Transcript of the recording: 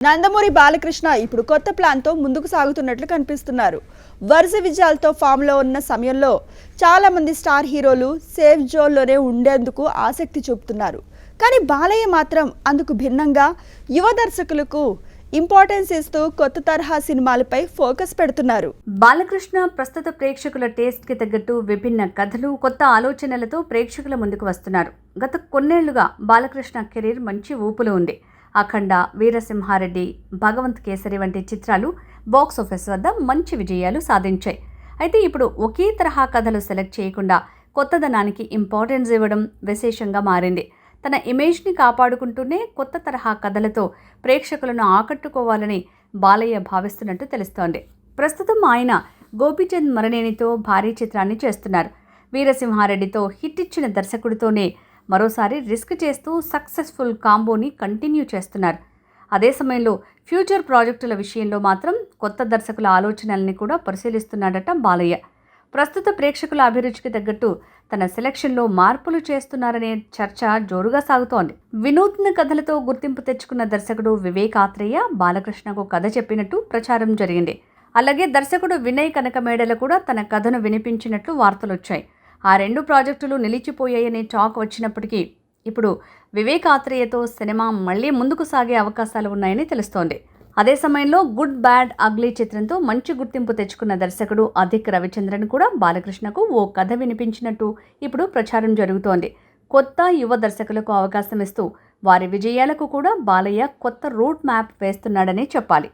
నందమూరి బాలకృష్ణ ఇప్పుడు కొత్త ప్లాన్తో ముందుకు సాగుతున్నట్లు కనిపిస్తున్నారు. వరుస విజయాలతో ఫామ్లో ఉన్న సమయంలో చాలా మంది స్టార్ హీరోలు సేఫ్ జోన్లోనే ఉండేందుకు ఆసక్తి చూపుతున్నారు. కానీ బాలయ్య మాత్రం అందుకు భిన్నంగా యువ దర్శకులకు ఇంపార్టెన్స్ ఇస్తూ కొత్త తరహా సినిమాలపై ఫోకస్ పెడుతున్నారు. బాలకృష్ణ ప్రస్తుత ప్రేక్షకుల టేస్ట్కి తగ్గట్టు విభిన్న కథలు, కొత్త ఆలోచనలతో ప్రేక్షకుల ముందుకు వస్తున్నారు. గత కొన్నేళ్లుగా బాలకృష్ణ కెరీర్ మంచి ఊపులో ఉంది. అఖండ, వీరసింహారెడ్డి, భగవంత్ కేసరి వంటి చిత్రాలు బాక్సాఫీస్ వద్ద మంచి విజయాలు సాధించాయి. అయితే ఇప్పుడు ఒకే తరహా కథలు సెలెక్ట్ చేయకుండా కొత్తదనానికి ఇంపార్టెన్స్ ఇవ్వడం విశేషంగా మారింది. తన ఇమేజ్ని కాపాడుకుంటూనే కొత్త తరహా కథలతో ప్రేక్షకులను ఆకట్టుకోవాలని బాలయ్య భావిస్తున్నట్టు తెలుస్తోంది. ప్రస్తుతం ఆయన గోపీచంద్ మరనేనితో భారీ చిత్రాన్ని చేస్తున్నారు. వీరసింహారెడ్డితో హిట్ ఇచ్చిన దర్శకుడితోనే మరోసారి రిస్క్ చేస్తూ సక్సెస్ఫుల్ కాంబోని కంటిన్యూ చేస్తున్నారు. అదే సమయంలో ఫ్యూచర్ ప్రాజెక్టుల విషయంలో మాత్రం కొత్త దర్శకుల ఆలోచనల్ని కూడా పరిశీలిస్తున్నాడట బాలయ్య. ప్రస్తుత ప్రేక్షకుల అభిరుచికి తగ్గట్టు తన సెలక్షన్లో మార్పులు చేస్తున్నారనే చర్చ జోరుగా సాగుతోంది. వినూత్న కథలతో గుర్తింపు తెచ్చుకున్న దర్శకుడు వివేక్ ఆత్రేయ బాలకృష్ణకు కథ చెప్పినట్టు ప్రచారం జరిగింది. అలాగే దర్శకుడు వినయ్ కనకమేడల కూడా తన కథను వినిపించినట్లు వార్తలొచ్చాయి. ఆ రెండు ప్రాజెక్టులు నిలిచిపోయాయనే టాక్ వచ్చినప్పటికీ ఇప్పుడు వివేక్ ఆత్రేయతో సినిమా మళ్లీ ముందుకు సాగే అవకాశాలు ఉన్నాయని తెలుస్తోంది. అదే సమయంలో గుడ్ బ్యాడ్ అగ్లీ చిత్రంతో మంచి గుర్తింపు తెచ్చుకున్న దర్శకుడు అధిక్ రవిచంద్రన్ కూడా బాలకృష్ణకు ఓ కథ వినిపించినట్టు ఇప్పుడు ప్రచారం జరుగుతోంది. కొత్త యువ దర్శకులకు అవకాశం ఇస్తూ వారి విజయాలకు కూడా బాలయ్య కొత్త రూట్ మ్యాప్ వేస్తున్నాడని చెప్పాలి.